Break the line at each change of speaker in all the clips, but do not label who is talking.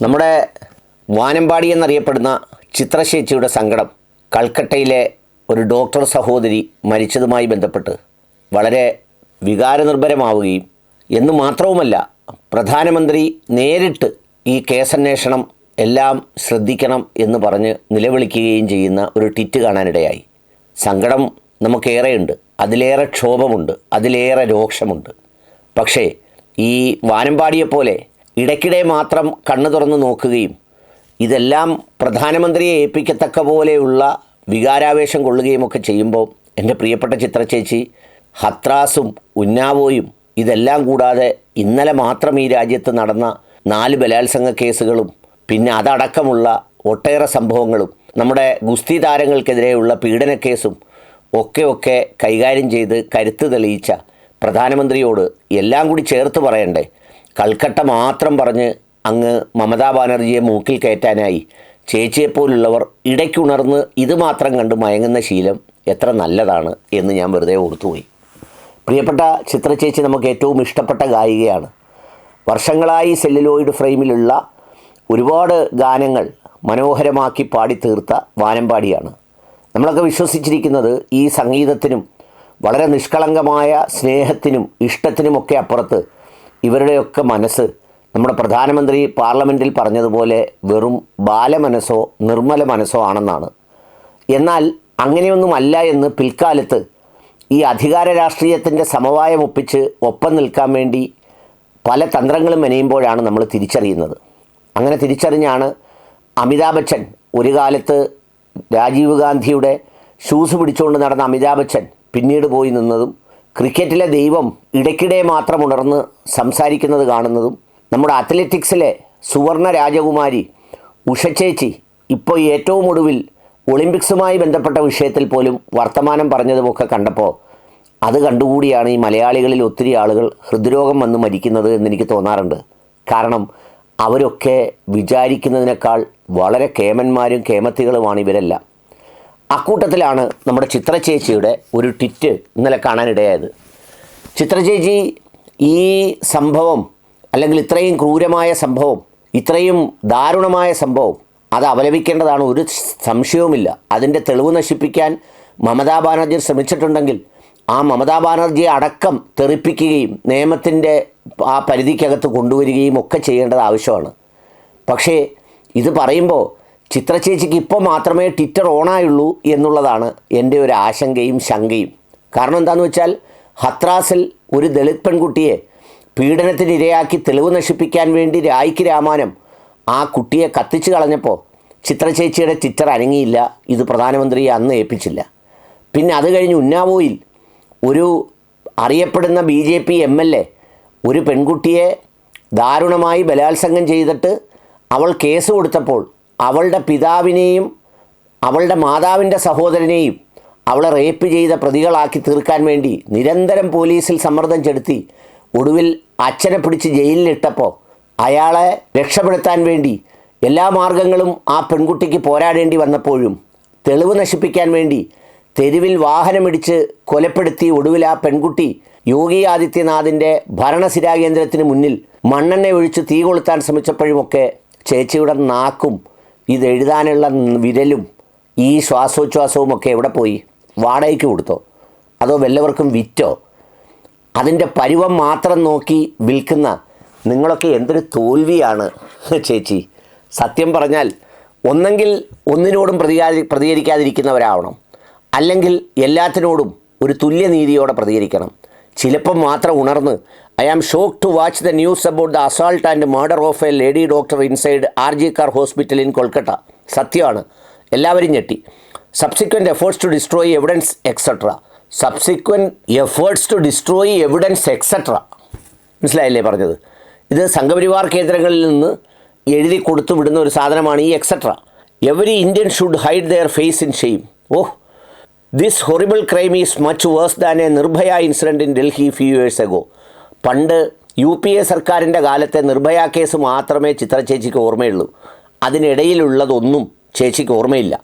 നമ്മുടെ വാനമ്പാടി എന്നറിയപ്പെടുന്ന ചിത്രശേച്ചിയുടെ സങ്കടം കൽക്കട്ടയിലെ ഒരു ഡോക്ടർ സഹോദരി മരിച്ചതുമായി ബന്ധപ്പെട്ട് വളരെ വികാരനിർഭരമാവുകയും എന്നു മാത്രവുമല്ല പ്രധാനമന്ത്രി നേരിട്ട് ഈ കേസന്വേഷണം എല്ലാം ശ്രദ്ധിക്കണം എന്ന് പറഞ്ഞ് നിലവിളിക്കുകയും ചെയ്യുന്ന ഒരു ട്വീറ്റ് കാണാനിടയായി. സങ്കടം നമുക്കേറെയുണ്ട്, അതിലേറെ ക്ഷോഭമുണ്ട്, അതിലേറെ രോക്ഷമുണ്ട്. പക്ഷേ ഈ വാനമ്പാടിയെപ്പോലെ ഇടയ്ക്കിടെ മാത്രം കണ്ണു തുറന്ന് നോക്കുകയും ഇതെല്ലാം പ്രധാനമന്ത്രിയെ ഏൽപ്പിക്കത്തക്ക പോലെയുള്ള വികാരാവേശം കൊള്ളുകയും ഒക്കെ ചെയ്യുമ്പോൾ എൻ്റെ പ്രിയപ്പെട്ട ചിത്രചേച്ചി ഹത്രാസും ഉന്നാവോയും ഇതെല്ലാം കൂടാതെ ഇന്നലെ മാത്രം ഈ രാജ്യത്ത് നടന്ന 4 ബലാത്സംഗ കേസുകളും പിന്നെ അതടക്കമുള്ള ഒട്ടേറെ സംഭവങ്ങളും നമ്മുടെ ഗുസ്തി താരങ്ങൾക്കെതിരെയുള്ള പീഡന കേസും ഒക്കെ കൈകാര്യം ചെയ്ത് കരുത്ത് തെളിയിച്ച പ്രധാനമന്ത്രിയോട് എല്ലാം കൂടി ചേർത്ത് പറയണ്ടേ? കൽക്കട്ട മാത്രം പറഞ്ഞ് അങ്ങ് മമതാ ബാനർജിയെ മൂക്കിൽ കയറ്റാനായി ചേച്ചിയെപ്പോലുള്ളവർ ഇടയ്ക്കുണർന്ന് ഇത് മാത്രം കണ്ട് മയങ്ങുന്ന ശീലം എത്ര നല്ലതാണ് എന്ന് ഞാൻ വെറുതെ ഓർത്തുപോയി. പ്രിയപ്പെട്ട ചിത്രചേച്ചി നമുക്ക് ഏറ്റവും ഇഷ്ടപ്പെട്ട ഗായികയാണ്. വർഷങ്ങളായി സെല്ലുലോയിഡ് ഫ്രെയിമിലുള്ള ഒരുപാട് ഗാനങ്ങൾ മനോഹരമാക്കി പാടിത്തീർത്ത വാനമ്പാടിയാണ്. നമ്മളൊക്കെ വിശ്വസിച്ചിരിക്കുന്നത് ഈ സംഗീതത്തിനും വളരെ നിഷ്കളങ്കമായ സ്നേഹത്തിനും ഇഷ്ടത്തിനുമൊക്കെ അപ്പുറത്ത് ഇവരുടെയൊക്കെ മനസ്സ് നമ്മുടെ പ്രധാനമന്ത്രി പാർലമെൻറ്റിൽ പറഞ്ഞതുപോലെ വെറും ബാലമനസ്സോ നിർമ്മല മനസ്സോ ആണെന്നാണ്. എന്നാൽ അങ്ങനെയൊന്നുമല്ല എന്ന് പിൽക്കാലത്ത് ഈ അധികാര രാഷ്ട്രീയത്തിൻ്റെ സമവായം ഒപ്പിച്ച് ഒപ്പം നിൽക്കാൻ വേണ്ടി പല തന്ത്രങ്ങളും മെനയുമ്പോഴാണ് നമ്മൾ തിരിച്ചറിയുന്നത്. അങ്ങനെ തിരിച്ചറിഞ്ഞാണ് അമിതാഭ് ബച്ചൻ ഒരു കാലത്ത് രാജീവ് ഗാന്ധിയുടെ ഷൂസ് പിടിച്ചുകൊണ്ട് നടന്ന അമിതാഭ് ബച്ചൻ പിന്നീട് പോയി നിന്നതും ക്രിക്കറ്റിലെ ദൈവം ഇടയ്ക്കിടെ മാത്രം ഉണർന്ന് സംസാരിക്കുന്നത് കാണുന്നതും നമ്മുടെ അത്ലറ്റിക്സിലെ സുവർണ രാജകുമാരി ഉഷ ചേച്ചി ഇപ്പോൾ ഏറ്റവും ഒടുവിൽ ഒളിമ്പിക്സുമായി ബന്ധപ്പെട്ട വിഷയത്തിൽ പോലും വർത്തമാനം പറഞ്ഞതുമൊക്കെ കണ്ടപ്പോൾ അത് കണ്ടുകൂടിയാണ് ഈ മലയാളികളിൽ ഒത്തിരി ആളുകൾ ഹൃദ്രോഗം വന്ന് മരിക്കുന്നത് എന്നെനിക്ക് തോന്നാറുണ്ട്. കാരണം അവരൊക്കെ വിചാരിക്കുന്നതിനേക്കാൾ വളരെ കേമന്മാരും കേമത്തികളുമാണ് ഇവരെല്ലാം. അക്കൂട്ടത്തിലാണ് നമ്മുടെ ചിത്രചേച്ചിയുടെ ഒരു ട്വീറ്റ് ഇന്നലെ കാണാനിടയായത്. ചിത്രചേച്ചി ഈ സംഭവം അല്ലെങ്കിൽ ഇത്രയും ക്രൂരമായ സംഭവം, ഇത്രയും ദാരുണമായ സംഭവം അത് അപലപിക്കേണ്ടതാണ്, ഒരു സംശയവുമില്ല. അതിൻ്റെ തെളിവ് നശിപ്പിക്കാൻ മമതാ ബാനർജി ശ്രമിച്ചിട്ടുണ്ടെങ്കിൽ ആ മമതാ ബാനർജിയെ അടക്കം തെറിപ്പിക്കുകയും നിയമത്തിൻ്റെ ആ പരിധിക്കകത്ത് കൊണ്ടുവരികയും ഒക്കെ ചെയ്യേണ്ടത് ആവശ്യമാണ്. പക്ഷേ ഇത് പറയുമ്പോൾ ചിത്രചേച്ചിക്ക് ഇപ്പോൾ മാത്രമേ ട്വിറ്റർ ഓണായുള്ളൂ എന്നുള്ളതാണ് എൻ്റെ ഒരു ആശങ്കയും ശങ്കയും. കാരണം എന്താണെന്ന് വെച്ചാൽ ഹത്രാസിൽ ഒരു ദളിത് പെൺകുട്ടിയെ പീഡനത്തിനിരയാക്കി തെളിവ് നശിപ്പിക്കാൻ വേണ്ടി രായ്ക്ക് രാമാനം ആ കുട്ടിയെ കത്തിച്ച് കളഞ്ഞപ്പോൾ ചിത്രചേച്ചിയുടെ ട്വിറ്റർ അനങ്ങിയില്ല. ഇത് പ്രധാനമന്ത്രിയെ അന്ന് ഏൽപ്പിച്ചില്ല. പിന്നെ അത് കഴിഞ്ഞ് ഉന്നാവോയിൽ ഒരു അറിയപ്പെടുന്ന BJP MLA ഒരു പെൺകുട്ടിയെ ദാരുണമായി ബലാത്സംഗം ചെയ്തിട്ട് അവൾ കേസ് കൊടുത്തപ്പോൾ അവളുടെ പിതാവിനെയും അവളുടെ മാതാവിൻ്റെ സഹോദരനെയും അവളെ റേപ്പ് ചെയ്ത പ്രതികളാക്കി തീർക്കാൻ വേണ്ടി നിരന്തരം പോലീസിൽ സമ്മർദ്ദം ചെലുത്തി ഒടുവിൽ അച്ഛനെ പിടിച്ച് ജയിലിലിട്ടപ്പോൾ അയാളെ രക്ഷപ്പെടുത്താൻ വേണ്ടി എല്ലാ മാർഗങ്ങളും ആ പെൺകുട്ടിക്ക് പോരാടേണ്ടി വന്നപ്പോഴും തെളിവ് നശിപ്പിക്കാൻ വേണ്ടി തെരുവിൽ വാഹനമിടിച്ച് കൊലപ്പെടുത്തി ഒടുവിൽ ആ പെൺകുട്ടി യോഗി ആദിത്യനാഥിൻ്റെ ഭരണസിരാകേന്ദ്രത്തിന് മുന്നിൽ മണ്ണെണ്ണ ഒഴിച്ച് തീ കൊളുത്താൻ ശ്രമിച്ചപ്പോഴുമൊക്കെ ചേച്ചിയുടെ നാക്കും ഇതെഴുതാനുള്ള വിരലും ഈ ശ്വാസോച്ഛ്വാസവുമൊക്കെ എവിടെ പോയി? വാടകയ്ക്ക് കൊടുത്തോ അതോ വല്ലവർക്കും വിറ്റോ? അതിൻ്റെ പരുവം മാത്രം നോക്കി വിൽക്കുന്ന നിങ്ങളൊക്കെ എന്തൊരു തോൽവിയാണ് ചേച്ചി. സത്യം പറഞ്ഞാൽ ഒന്നെങ്കിൽ ഒന്നിനോടും പ്രതികരിക്കാതിരിക്കുന്നവരാവണം, അല്ലെങ്കിൽ എല്ലാത്തിനോടും ഒരു തുല്യനീതിയോടെ പ്രതികരിക്കണം. ചിലപ്പം മാത്രം ഉണർന്ന് I am shocked to watch the news about the assault and murder of a lady doctor inside RG Kar hospital in Kolkata. സത്യമാണ്, എല്ലാവരും ഞെട്ടി. Subsequent efforts to destroy evidence etcetera. മനസ്സിലായില്ലേ പറഞ്ഞത്? ഇത് സംഘപരിവാർ കേന്ദ്രങ്ങളിൽ നിന്ന് എഴുതി കൊടുത്തു വിടുന്ന ഒരു സാധനമാണ് ഈ etcetera. Every Indian should hide their face in shame. This horrible crime is much worse than a Nirbhaya incident in Delhi few years ago. പണ്ട് UPA സർക്കാരിൻ്റെ കാലത്തെ നിർഭയ കേസ് മാത്രമേ ചിത്രചേച്ചിക്ക് ഓർമ്മയുള്ളൂ. അതിനിടയിലുള്ളതൊന്നും ചേച്ചിക്ക് ഓർമ്മയില്ല.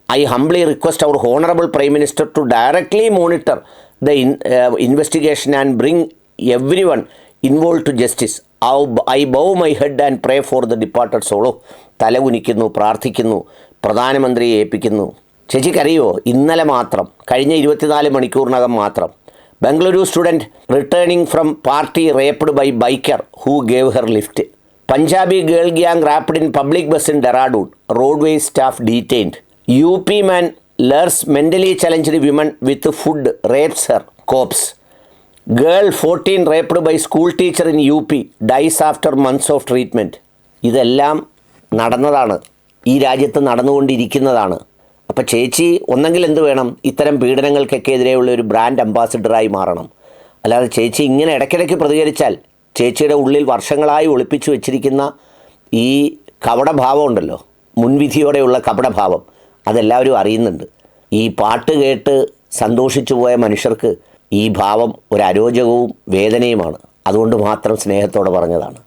I humbly request our honourable prime minister to directly monitor the investigation and bring everyone involve to justice. I bow my head and pray for the departed soul. തല കുനിക്കുന്നു, പ്രാർത്ഥിക്കുന്നു, പ്രധാനമന്ത്രിയെ ഏൽപ്പിക്കുന്നു. ചേച്ചിക്കറിയോ, ഇന്നലെ മാത്രം, കഴിഞ്ഞ 24 മണിക്കൂറിനകം മാത്രം, Bengaluru student returning from party raped by biker who gave her lift. Punjabi girl gang raped in public bus in Dehradun. Roadways staff detained. UP man lures mentally challenged women with food, rapes her. Cops. Girl 14 raped by school teacher in UP dies after months of treatment. ഇതെല്ലാം നടന്നതാണ്, ഈ രാജ്യത്ത് നടന്നുകൊണ്ടിരിക്കുന്നതാണ്. അപ്പോൾ ചേച്ചി ഒന്നെങ്കിൽ എന്ത് വേണം, ഇത്തരം പീഡനങ്ങൾക്കൊക്കെ എതിരെയുള്ള ഒരു ബ്രാൻഡ് അംബാസിഡറായി മാറണം. അല്ലാതെ ചേച്ചി ഇങ്ങനെ ഇടയ്ക്കിടയ്ക്ക് പ്രതികരിച്ചാൽ ചേച്ചിയുടെ ഉള്ളിൽ വർഷങ്ങളായി ഒളിപ്പിച്ചു വെച്ചിരിക്കുന്ന ഈ കപടഭാവം ഉണ്ടല്ലോ, മുൻവിധിയോടെയുള്ള കപടഭാവം, അതെല്ലാവരും അറിയുന്നുണ്ട്. ഈ പാട്ട് കേട്ട് സന്തോഷിച്ചു പോയ മനുഷ്യർക്ക് ഈ ഭാവം ഒരു അരോചകവും വേദനയുമാണ്. അതുകൊണ്ട് മാത്രം സ്നേഹത്തോടെ പറഞ്ഞതാണ്.